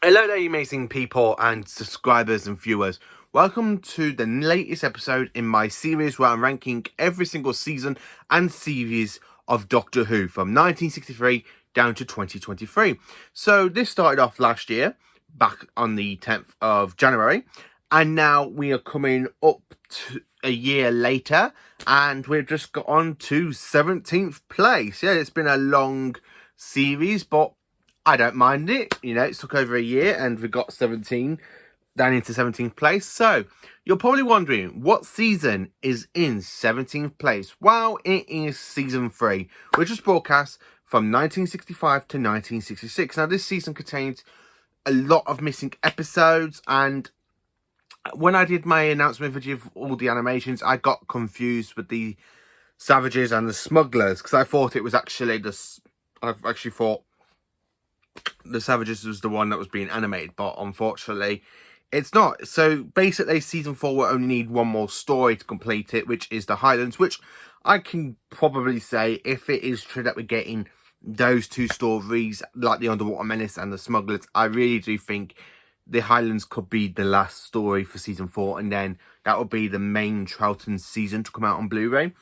Hello there, you amazing people and subscribers and viewers. Welcome to the latest episode in my series where I'm ranking every single season and series of Doctor Who from 1963 down to 2023. So this started off last year, back on the 10th of January, and now we are coming up to a year later, and we've just got on to 17th place. Yeah, it's been a long series, but I don't mind it. You know, it took over a year and we got 17 down into 17th place. So you're probably wondering what season is in 17th place. Well, it is season 3, which was broadcast from 1965 to 1966. Now, this season contains a lot of missing episodes, and when I did my announcement video of all the animations, I got confused with the Savages and the Smugglers because I thought it was actually I've actually thought the Savages was the one that was being animated, but unfortunately it's not. So basically season 4 will only need one more story to complete it, which is the Highlands, which I can probably say, if it is true that we're getting those two stories like the Underwater Menace and the Smugglers, I really do think the Highlands could be the last story for season 4, and then that would be the main Troughton season to come out on Blu-ray.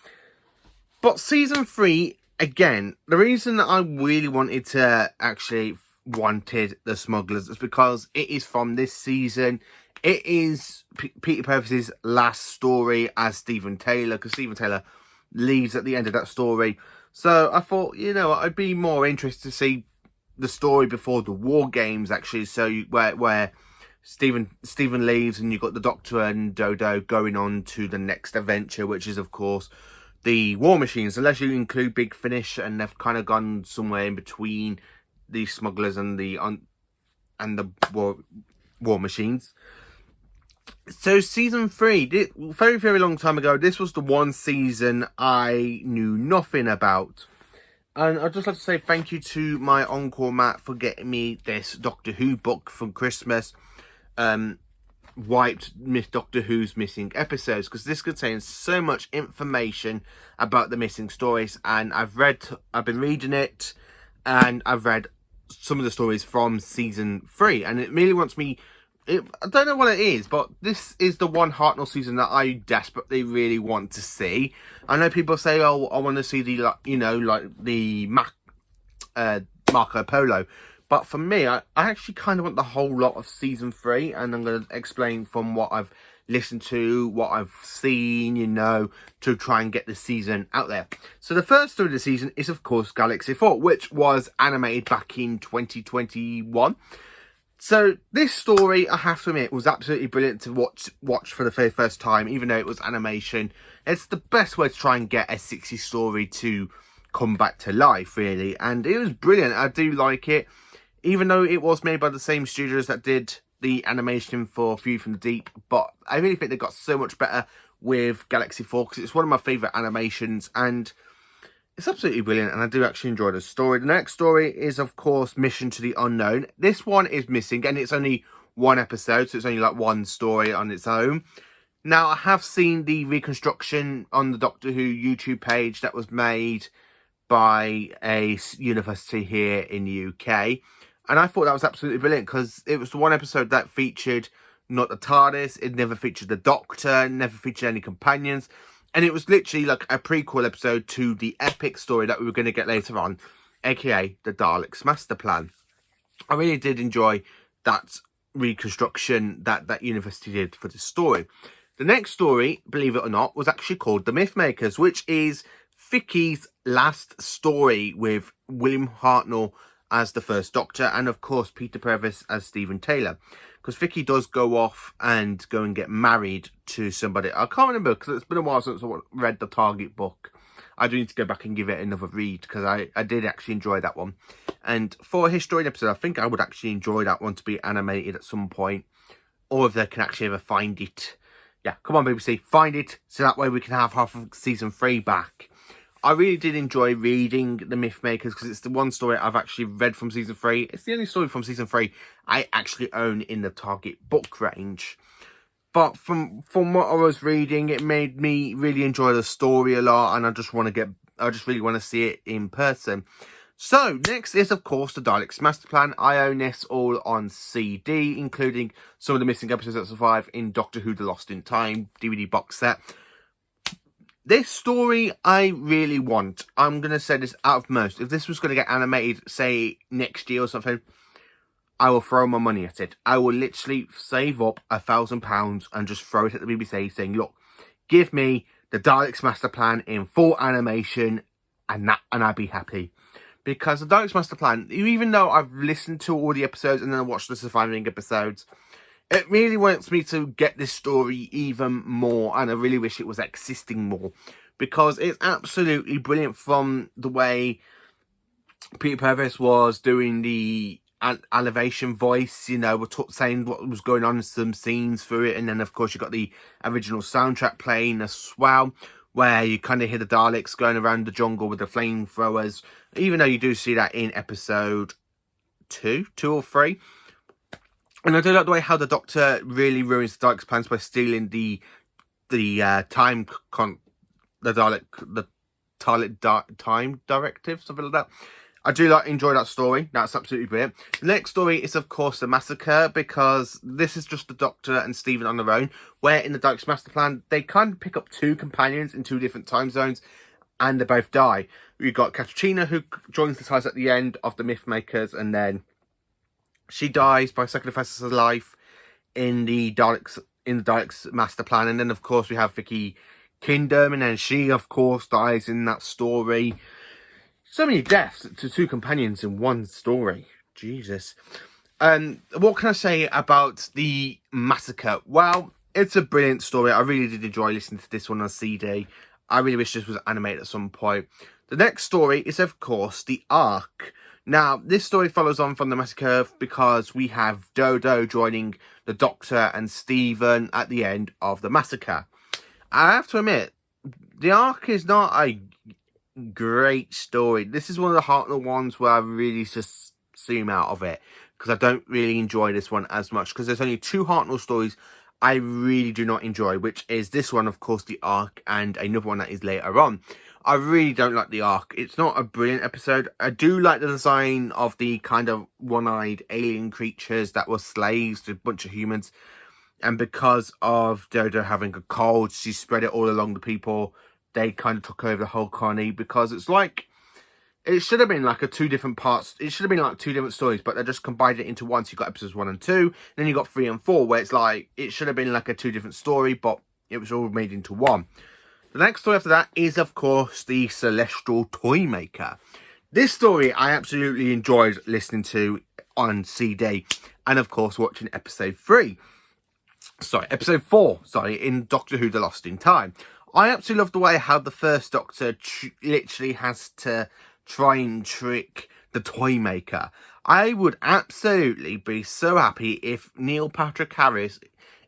But season 3, again, the reason that I really wanted the Smugglers is because it is from this season. It is Peter Purvis's last story as Stephen Taylor, because Stephen Taylor leaves at the end of that story. So I thought, you know, I'd be more interested to see the story before the War Games, actually. So where Stephen leaves and you've got the Doctor and Dodo going on to the next adventure, which is, of course, the War Machines, unless you include Big Finish, and they've kind of gone somewhere in between the Smugglers and the War Machines. So season 3, very, very long time ago, this was the one season I knew nothing about. And I'd just like to say thank you to my uncle Matt for getting me this Doctor Who book from Christmas. Wiped Doctor Who's missing episodes, because this contains so much information about the missing stories, and I've been reading it, and I've read some of the stories from season 3, and it really wants me. I don't know what it is, but this is the one Hartnell season that I desperately really want to see. I know people say, "Oh, I want to see the the Marco Polo." But for me, I actually kind of want the whole lot of season 3, and I'm going to explain from what I've listened to, what I've seen, you know, to try and get the season out there. So the first story of the season is, of course, Galaxy 4, which was animated back in 2021. So this story, I have to admit, was absolutely brilliant to watch for the very first time, even though it was animation. It's the best way to try and get a 60s story to come back to life, really. And it was brilliant. I do like it. Even though it was made by the same studios that did the animation for View from the Deep. But I really think they got so much better with Galaxy 4, because it's one of my favourite animations. And it's absolutely brilliant, and I do actually enjoy the story. The next story is, of course, Mission to the Unknown. This one is missing, and it's only one episode, so it's only like one story on its own. Now, I have seen the reconstruction on the Doctor Who YouTube page that was made by a university here in the UK. And I thought that was absolutely brilliant, because it was the one episode that featured not the TARDIS, it never featured the Doctor, never featured any companions. And it was literally like a prequel episode to the epic story that we were going to get later on, aka the DALEKS MASTERPLAN. I really did enjoy that reconstruction that university did for the story. The next story, believe it or not, was actually called The Mythmakers, which is Vicky's last story with William Hartnell as the first Doctor, and of course Peter Purvis as Stephen Taylor, because Vicky does go off and go and get married to somebody. I can't remember, because it's been a while since I read the Target book. I do need to go back and give it another read, because I did actually enjoy that one. And for a historian episode, I think I would actually enjoy that one to be animated at some point, or if they can actually ever find it. Yeah, come on BBC, find it, so that way we can have half of season 3 back. I really did enjoy reading The Mythmakers, because it's the one story I've actually read from season 3. It's the only story from season 3 I actually own in the Target book range. But from what I was reading, it made me really enjoy the story a lot, and I just really want to see it in person. So, next is, of course, the Daleks Master Plan. I own this all on CD, including some of the missing episodes that survive in Doctor Who The Lost in Time DVD box set. This story I really want. I'm going to say this out of most. If this was going to get animated, say, next year or something, I will throw my money at it. I will literally save up £1,000 and just throw it at the BBC saying, look, give me the Daleks Master Plan in full animation and I'd be happy. Because the Daleks Master Plan, even though I've listened to all the episodes and then I watched the surviving episodes, it really wants me to get this story even more, and I really wish it was existing more. Because it's absolutely brilliant, from the way Peter Purves was doing the elevation voice, you know, we're saying what was going on in some scenes through it, and then of course you got the original soundtrack playing as well, where you kind of hear the Daleks going around the jungle with the flamethrowers, even though you do see that in episode 2 or 3. And I do like the way how the Doctor really ruins the Daleks' plans by stealing the time directive, something like that. I do enjoy that story. That's absolutely brilliant. The next story is, of course, the Massacre, because this is just the Doctor and Stephen on their own, where in the Daleks Master Plan, they kind of pick up 2 companions in 2 different time zones, and they both die. We've got Katrina, who joins the TARDIS at the end of the Mythmakers, and then she dies by sacrificing her life in the Daleks Master Plan. And then, of course, we have Vicky Kingdom, and then she, of course, dies in that story. So many deaths to 2 companions in one story. Jesus. What can I say about the Massacre? Well, it's a brilliant story. I really did enjoy listening to this one on CD. I really wish this was animated at some point. The next story is, of course, the Ark. Now, this story follows on from the Massacre because we have Dodo joining the Doctor and Stephen at the end of the Massacre. I have to admit, the Ark is not a great story. This is one of the Hartnell ones where I really just zoom out of it, because I don't really enjoy this one as much, because there's only 2 Hartnell stories I really do not enjoy, which is this one, of course, the Ark, and another one that is later on. I really don't like the Ark. It's not a brilliant episode. I do like the design of the kind of one-eyed alien creatures that were slaves to a bunch of humans, and because of Dodo having a cold, she spread it all along the people. They kind of took over the whole colony, because it's like, it should have been like 2 different parts. It should have been like 2 different stories, but they just combined it into one. So you got episodes 1 and 2, then you got 3 and 4, where it's like, it should have been like a 2 different story, but it was all made into one. The next story after that is, of course, the Celestial Toymaker. This story I absolutely enjoyed listening to on CD, and of course watching episode 4, in Doctor Who The Lost in Time. I absolutely love the way how the first Doctor literally has to try and trick the Toymaker. I would absolutely be so happy if Neil Patrick Harris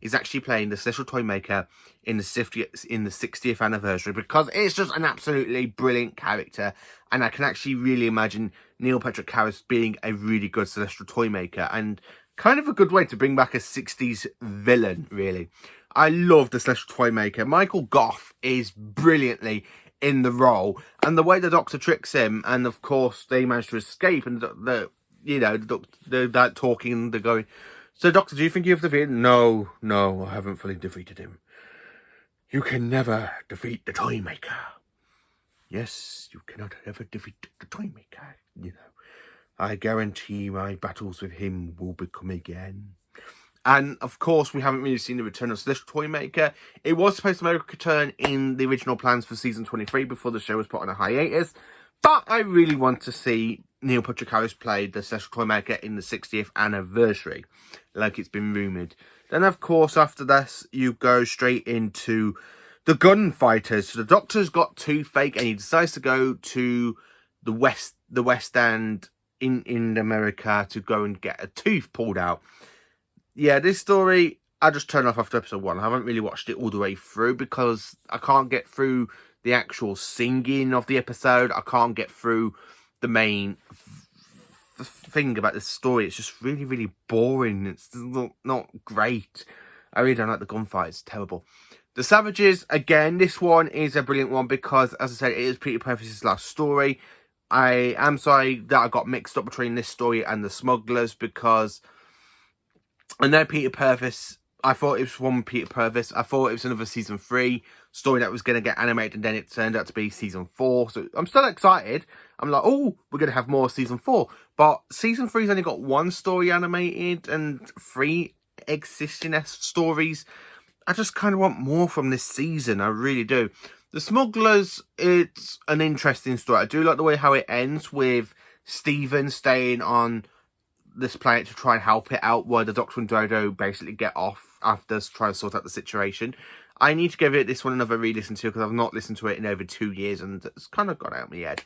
is actually playing the Celestial Toymaker in the 60th anniversary, because it's just an absolutely brilliant character, and I can actually really imagine Neil Patrick Harris being a really good Celestial Toymaker, and kind of a good way to bring back a 60s villain, really. I love the Celestial Toymaker. Michael Gough is brilliantly in the role, and the way the Doctor tricks him, and of course they manage to escape, and the talking, they're going, so Doctor, do you think you have defeated him? No, I haven't fully defeated him. You can never defeat the Toymaker. Yes, you cannot ever defeat the Toymaker. You know, I guarantee my battles with him will become again. And, of course, we haven't really seen the return of Celestial Toymaker. It was supposed to make a return in the original plans for season 23 before the show was put on a hiatus. But I really want to see Neil Patrick Harris play the Celestial Toymaker in the 60th anniversary, like it's been rumoured. Then, of course, after this, you go straight into the gunfighters. So the Doctor's got toothache, and he decides to go to the West End in America to go and get a tooth pulled out. Yeah, this story, I just turned off after episode 1. I haven't really watched it all the way through because I can't get through the actual singing of the episode. I can't get through the main thing about the story. It's just really, really boring. It's not great. I really don't like the gunfight. It's terrible. The Savages, again, this one is a brilliant one because, as I said, it is Peter Purves' last story. I am sorry that I got mixed up between this story and the Smugglers, because I know Peter Purvis, I thought it was one Peter Purvis. I thought it was another season 3 story that was going to get animated, and then it turned out to be season 4. So I'm still excited. I'm like, oh, we're going to have more season 4. But season 3's only got 1 story animated and 3 existing stories. I just kind of want more from this season. I really do. The Smugglers, it's an interesting story. I do like the way how it ends with Steven staying on this planet to try and help it out, where the Doctor and Dodo basically get off after trying to sort out the situation. I need to give this one another re-listen to, because I've not listened to it in over 2 years, and it's kind of got out of my head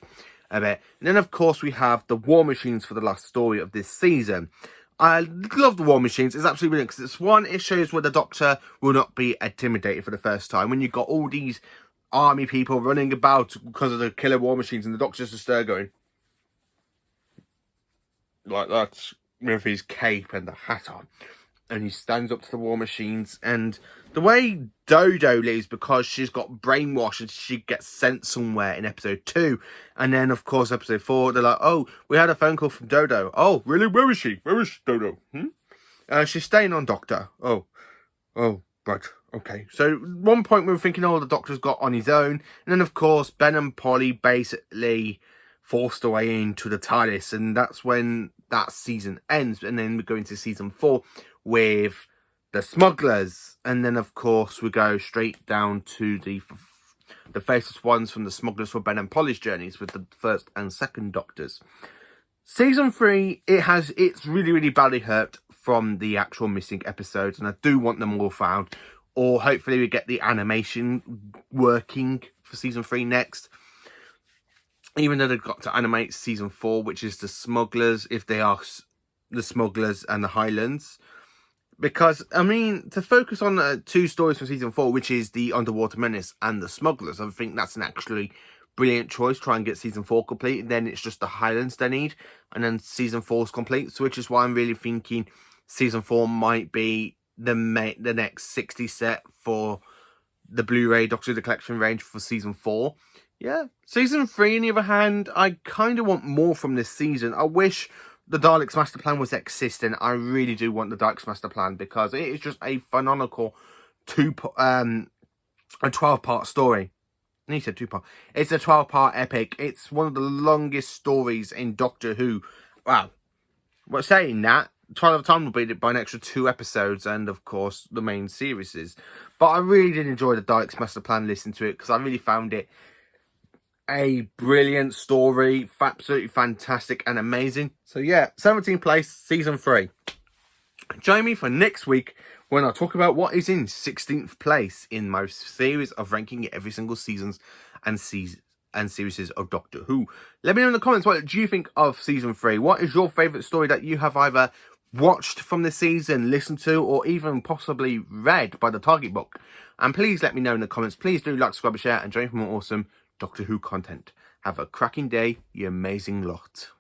a bit. And then, of course, we have the War Machines for the last story of this season. I love the War Machines. It's absolutely brilliant, because it's one, it shows where the Doctor will not be intimidated for the first time. When you've got all these army people running about because of the killer War Machines, and the Doctor's just there going like that with his cape and the hat on, and he stands up to the War Machines. And the way Dodo leaves, because she's got brainwashed and she gets sent somewhere in episode 2, and then of course episode 4 they're like, oh, we had a phone call from Dodo. Oh, really? Where is she Dodo? She's staying on, Doctor. Oh, right, okay. So at one point we were thinking, oh, the Doctor's got on his own, and then of course Ben and Polly basically forced their way into the TARDIS, and that's when that season ends. And then we go into season 4 with the Smugglers, and then of course we go straight down to the Faceless Ones from the Smugglers for Ben and Polly's journeys with the first and second Doctors. Season 3, it's really badly hurt from the actual missing episodes, and I do want them all found, or hopefully we get the animation working for season 3 next. Even though they've got to animate season 4, which is the Smugglers, if they are the Smugglers and the Highlands. Because, I mean, to focus on 2 stories from season 4, which is the Underwater Menace and the Smugglers, I think that's an actually brilliant choice. Try and get season 4 complete, then it's just the Highlands they need, and then season 4 is complete. So which is why I'm really thinking season 4 might be the next 60 set for the Blu-ray Doctor Who The Collection range for season 4. Yeah, season 3, on the other hand, I kind of want more from this season. I wish the Daleks Master Plan was existing. I really do want the Daleks Master Plan, because it is just a phenomenal a 12-part story. I said 2-part. It's a 12-part epic. It's one of the longest stories in Doctor Who. Wow. Well, saying that, Twilight of Time will be by an extra 2 episodes, and of course the main series is. But I really did enjoy the Daleks Master Plan, listening to it, because I really found it a brilliant story, absolutely fantastic and amazing. So yeah, 17th place, season 3. Join me for next week when I talk about what is in 16th place in my series of ranking every single seasons and series of Doctor Who. Let me know in the comments, what do you think of season 3? What is your favourite story that you have either watched from the season, listened to, or even possibly read by the Target book? And please let me know in the comments. Please do like, subscribe, share, and join for more awesome Doctor Who content. Have a cracking day, you amazing lot.